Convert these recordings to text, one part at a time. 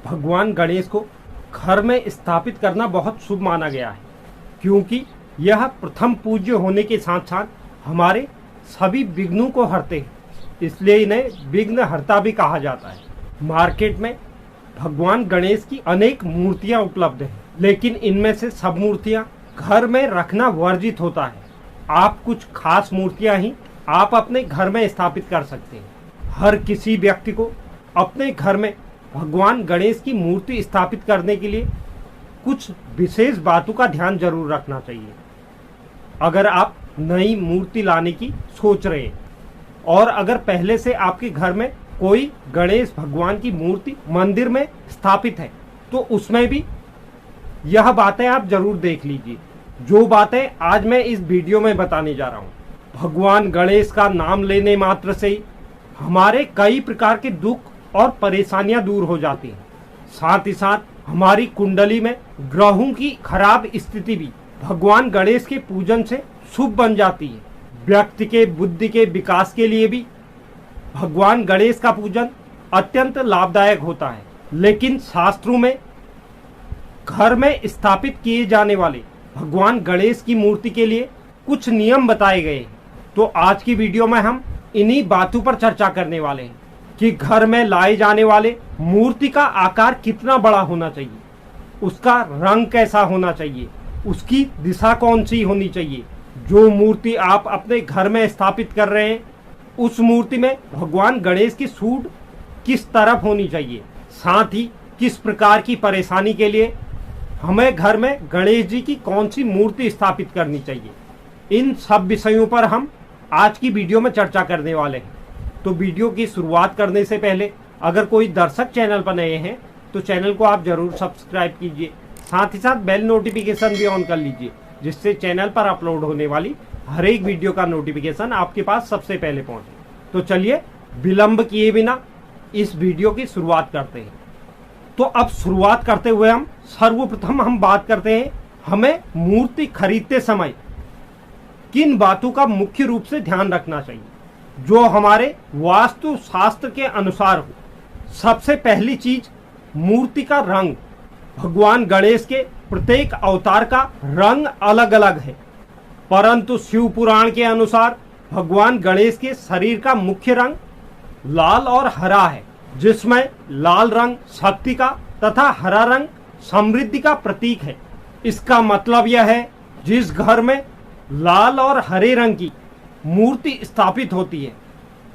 भगवान गणेश को घर में स्थापित करना बहुत शुभ माना गया है, क्योंकि यह प्रथम पूज्य होने के साथ साथ हमारे सभी विघ्नों को हरते हैं, इसलिए इन्हें विघ्नहर्ता भी कहा जाता है। मार्केट में भगवान गणेश की अनेक मूर्तियां उपलब्ध हैं, लेकिन इनमें से सब मूर्तियां घर में रखना वर्जित होता है। आप कुछ खास मूर्तियां ही आप अपने घर में स्थापित कर सकते हैं। हर किसी व्यक्ति को अपने घर में भगवान गणेश की मूर्ति स्थापित करने के लिए कुछ विशेष बातों का ध्यान जरूर रखना चाहिए। अगर आप नई मूर्ति लाने की सोच रहे हैं और अगर पहले से आपके घर में कोई गणेश भगवान की मूर्ति मंदिर में स्थापित है, तो उसमें भी यह बातें आप जरूर देख लीजिए। जो बातें आज मैं इस वीडियो में बताने जा रहा हूँ, भगवान गणेश का नाम लेने मात्र से ही हमारे कई प्रकार के दुख और परेशानियां दूर हो जाती हैं। साथ ही साथ हमारी कुंडली में ग्रहों की खराब स्थिति भी भगवान गणेश के पूजन से शुभ बन जाती है। व्यक्ति के बुद्धि के विकास के लिए भी भगवान गणेश का पूजन अत्यंत लाभदायक होता है। लेकिन शास्त्रों में घर में स्थापित किए जाने वाले भगवान गणेश की मूर्ति के लिए कुछ नियम बताए गए हैं। तो आज की वीडियो में हम इन्हीं बातों पर चर्चा करने वाले हैं कि घर में लाए जाने वाले मूर्ति का आकार कितना बड़ा होना चाहिए, उसका रंग कैसा होना चाहिए, उसकी दिशा कौन सी होनी चाहिए। जो मूर्ति आप अपने घर में स्थापित कर रहे हैं, उस मूर्ति में भगवान गणेश की सूंड किस तरफ होनी चाहिए, साथ ही किस प्रकार की परेशानी के लिए हमें घर में गणेश जी की कौन सी मूर्ति स्थापित करनी चाहिए। इन सब विषयों पर हम आज की वीडियो में चर्चा करने वाले हैं। तो वीडियो की शुरुआत करने से पहले अगर कोई दर्शक चैनल पर नए हैं तो चैनल को आप जरूर सब्सक्राइब कीजिए, साथ ही साथ बेल नोटिफिकेशन भी ऑन कर लीजिए, जिससे चैनल पर अपलोड होने वाली हर एक वीडियो का नोटिफिकेशन आपके पास सबसे पहले पहुंचे। तो चलिए विलंब किए बिना इस वीडियो की शुरुआत करते हैं। तो अब शुरुआत करते हुए हम सर्वप्रथम बात करते हैं, हमें मूर्ति खरीदते समय किन बातों का मुख्य रूप से ध्यान रखना चाहिए जो हमारे वास्तु शास्त्र के अनुसार हो। सबसे पहली चीज, मूर्ति का रंग। भगवान गणेश के प्रत्येक अवतार का रंग अलग अलग है, परंतु शिव पुराण के अनुसार भगवान गणेश के शरीर का मुख्य रंग लाल और हरा है, जिसमें लाल रंग शक्ति का तथा हरा रंग समृद्धि का प्रतीक है। इसका मतलब यह है, जिस घर में लाल और हरे रंग की मूर्ति स्थापित होती है,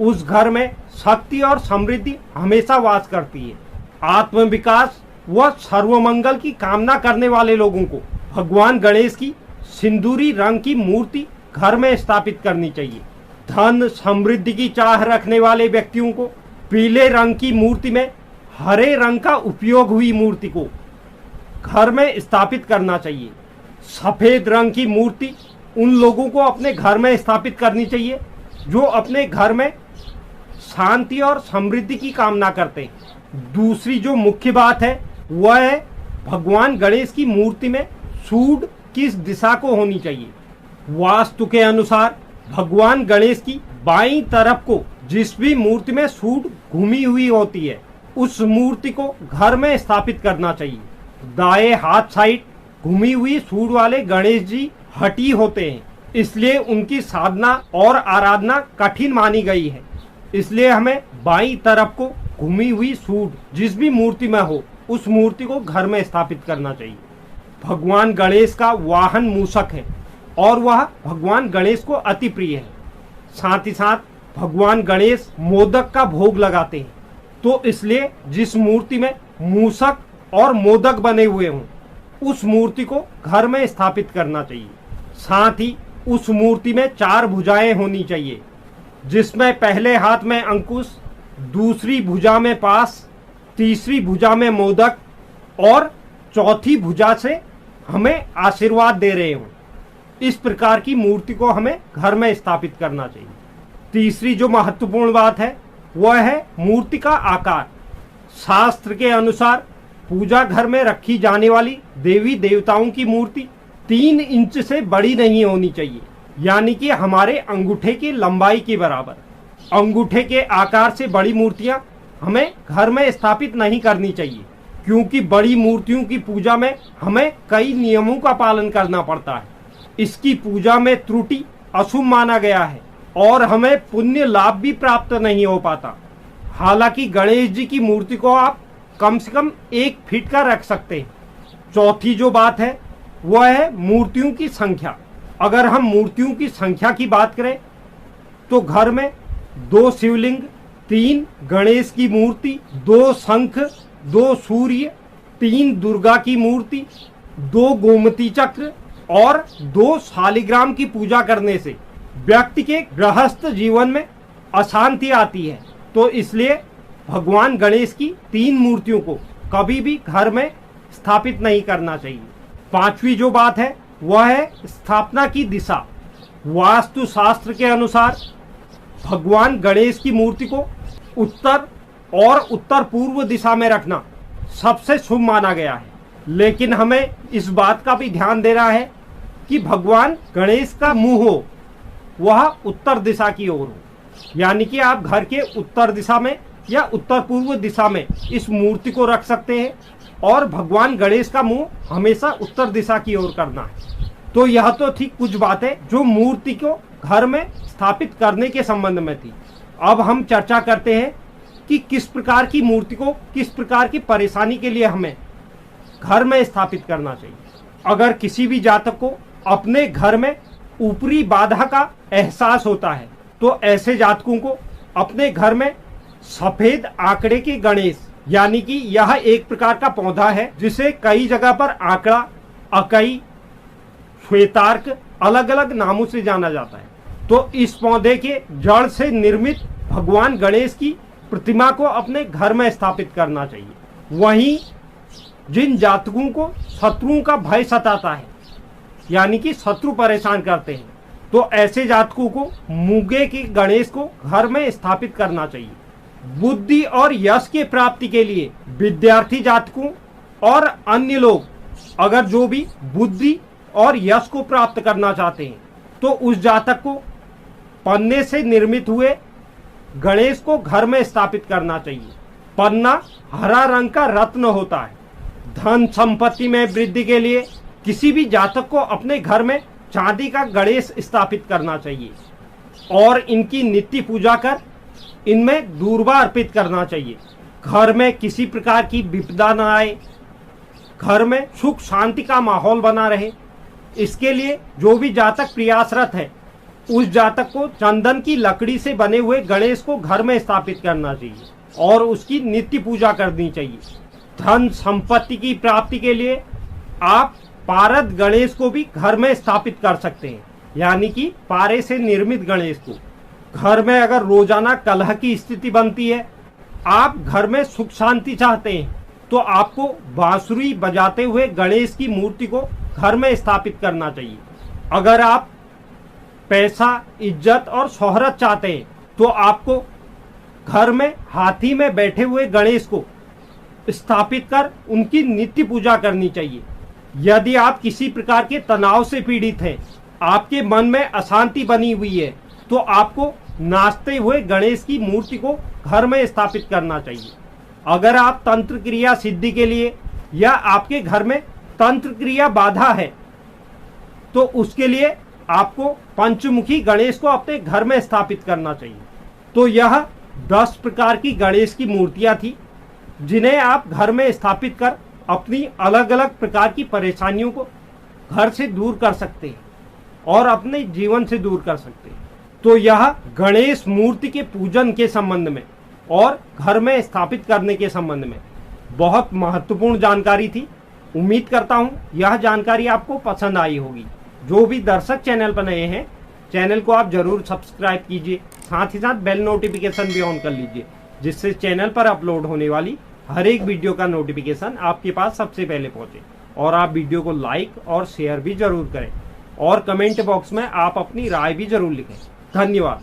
उस घर में शक्ति और समृद्धि हमेशा वास करती है। आत्मविकास व सर्वमंगल की कामना करने वाले लोगों को भगवान गणेश की सिंदूरी रंग की मूर्ति घर में स्थापित करनी चाहिए। धन समृद्धि की चाह रखने वाले व्यक्तियों को पीले रंग की मूर्ति में हरे रंग का उपयोग हुई मूर्ति को घर में स्थापित करना चाहिए। सफेद रंग की मूर्ति उन लोगों को अपने घर में स्थापित करनी चाहिए जो अपने घर में शांति और समृद्धि की कामना करते हैं। दूसरी जो मुख्य बात है वह है, भगवान गणेश की मूर्ति में सूंड किस दिशा को होनी चाहिए। वास्तु के अनुसार भगवान गणेश की बाईं तरफ को जिस भी मूर्ति में सूंड घूमी हुई होती है, उस मूर्ति को घर में स्थापित करना चाहिए। दाएं हाथ साइड घूमी हुई सूंड वाले गणेश जी हठी होते हैं, इसलिए उनकी साधना और आराधना कठिन मानी गई है। इसलिए हमें बाईं तरफ को घूमी हुई सूंड जिस भी मूर्ति में हो, उस मूर्ति को घर में स्थापित करना चाहिए। भगवान गणेश का वाहन मूषक है और वह भगवान गणेश को अति प्रिय है। साथ ही साथ भगवान गणेश मोदक का भोग लगाते हैं, तो इसलिए जिस मूर्ति में मूषक और मोदक बने हुए हों, उस मूर्ति को घर में स्थापित करना चाहिए। साथ ही उस मूर्ति में 4 भुजाएं होनी चाहिए, जिसमें पहले हाथ में अंकुश, दूसरी भुजा में पास, तीसरी भुजा में मोदक और चौथी भुजा से हमें आशीर्वाद दे रहे हों। इस प्रकार की मूर्ति को हमें घर में स्थापित करना चाहिए। तीसरी जो महत्वपूर्ण बात है वह है मूर्ति का आकार। शास्त्र के अनुसार पूजा घर में रखी जाने वाली देवी देवताओं की मूर्ति 3 इंच से बड़ी नहीं होनी चाहिए, यानी कि हमारे अंगूठे की लंबाई के बराबर। अंगूठे के आकार से बड़ी मूर्तियां हमें घर में स्थापित नहीं करनी चाहिए। क्योंकि बड़ी मूर्तियों की पूजा में हमें कई नियमों का पालन करना पड़ता है। इसकी पूजा में त्रुटि अशुभ माना गया है और हमें पुण्य लाभ भी प्राप्त नहीं हो पाता। हालांकि गणेश जी की मूर्ति को आप कम से कम 1 फीट का रख सकते हैं। चौथी जो बात है वह है मूर्तियों की संख्या। अगर हम मूर्तियों की संख्या की बात करें तो घर में 2 शिवलिंग, 3 गणेश की मूर्ति, 2 शंख, 2 सूर्य, 3 दुर्गा की मूर्ति, 2 गोमती चक्र और 2 शालिग्राम की पूजा करने से व्यक्ति के गृहस्थ जीवन में अशांति आती है। तो इसलिए भगवान गणेश की 3 मूर्तियों को कभी भी घर में स्थापित नहीं करना चाहिए। 5वीं जो बात है वह है स्थापना की दिशा। वास्तु शास्त्र के अनुसार भगवान गणेश की मूर्ति को उत्तर और उत्तर पूर्व दिशा में रखना सबसे शुभ माना गया है। लेकिन हमें इस बात का भी ध्यान देना है कि भगवान गणेश का मुंह हो वह उत्तर दिशा की ओर हो, यानी कि आप घर के उत्तर दिशा में या उत्तर पूर्व दिशा में इस मूर्ति को रख सकते हैं और भगवान गणेश का मुंह हमेशा उत्तर दिशा की ओर करना है। तो यह तो थी कुछ बातें जो मूर्ति को घर में स्थापित करने के संबंध में थी। अब हम चर्चा करते हैं कि किस प्रकार की मूर्ति को किस प्रकार की परेशानी के लिए हमें घर में स्थापित करना चाहिए। अगर किसी भी जातक को अपने घर में ऊपरी बाधा का एहसास होता है तो ऐसे जातकों को अपने घर में सफेद आंकड़े के गणेश, यानी कि यह एक प्रकार का पौधा है जिसे कई जगह पर आंकड़ा, अकई, श्वेतार्क अलग अलग नामों से जाना जाता है। तो इस पौधे के जड़ से निर्मित भगवान गणेश की प्रतिमा को अपने घर में स्थापित करना चाहिए। वहीं जिन जातकों को शत्रुओं का भय सताता है, यानी कि शत्रु परेशान करते हैं, तो ऐसे जातकों को मूंगे के गणेश को घर में स्थापित करना चाहिए। बुद्धि और यश के प्राप्ति के लिए विद्यार्थी जातकों और अन्य लोग अगर जो भी बुद्धि और यश को प्राप्त करना चाहते हैं तो उस जातक को पन्ने से निर्मित हुए गणेश को घर में स्थापित करना चाहिए। पन्ना हरा रंग का रत्न होता है। धन संपत्ति में वृद्धि के लिए किसी भी जातक को अपने घर में चांदी का गणेश स्थापित करना चाहिए और इनकी नित्य पूजा कर इनमें दूर्वा अर्पित करना चाहिए। घर में किसी प्रकार की विपदा न आए, घर में सुख शांति का माहौल बना रहे, इसके लिए जो भी जातक प्रयासरत है उस जातक को चंदन की लकड़ी से बने हुए गणेश को घर में स्थापित करना चाहिए और उसकी नित्य पूजा करनी चाहिए। धन संपत्ति की प्राप्ति के लिए आप पारद गणेश को भी घर में स्थापित कर सकते हैं, यानी कि पारे से निर्मित गणेश को। घर में अगर रोजाना कलह की स्थिति बनती है, आप घर में सुख शांति चाहते हैं, तो आपको बांसुरी बजाते हुए गणेश की मूर्ति को घर में स्थापित करना चाहिए। अगर आप पैसा, इज्जत और शोहरत चाहते हैं तो आपको घर में हाथी में बैठे हुए गणेश को स्थापित कर उनकी नित्य पूजा करनी चाहिए। यदि आप किसी प्रकार के तनाव से पीड़ित हैं, आपके मन में अशांति बनी हुई है, तो आपको नाचते हुए गणेश की मूर्ति को घर में स्थापित करना चाहिए। अगर आप तंत्र क्रिया सिद्धि के लिए या आपके घर में तंत्र क्रिया बाधा है तो उसके लिए आपको पंचमुखी गणेश को अपने घर में स्थापित करना चाहिए। तो यह 10 प्रकार की गणेश की मूर्तियां थी जिन्हें आप घर में स्थापित कर अपनी अलग अलग प्रकार की परेशानियों को घर से दूर कर सकते हैं और अपने जीवन से दूर कर सकते हैं। तो यह गणेश मूर्ति के पूजन के संबंध में और घर में स्थापित करने के संबंध में बहुत महत्वपूर्ण जानकारी थी। उम्मीद करता हूं यह जानकारी आपको पसंद आई होगी। जो भी दर्शक चैनल पर नए हैं, चैनल को आप जरूर सब्सक्राइब कीजिए, साथ ही साथ बेल नोटिफिकेशन भी ऑन कर लीजिए, जिससे चैनल पर अपलोड होने वाली हर एक वीडियो का नोटिफिकेशन आपके पास सबसे पहले पहुंचे। और आप वीडियो को लाइक और शेयर भी जरूर करें और कमेंट बॉक्स में आप अपनी राय भी जरूर लिखें। धन्यवाद।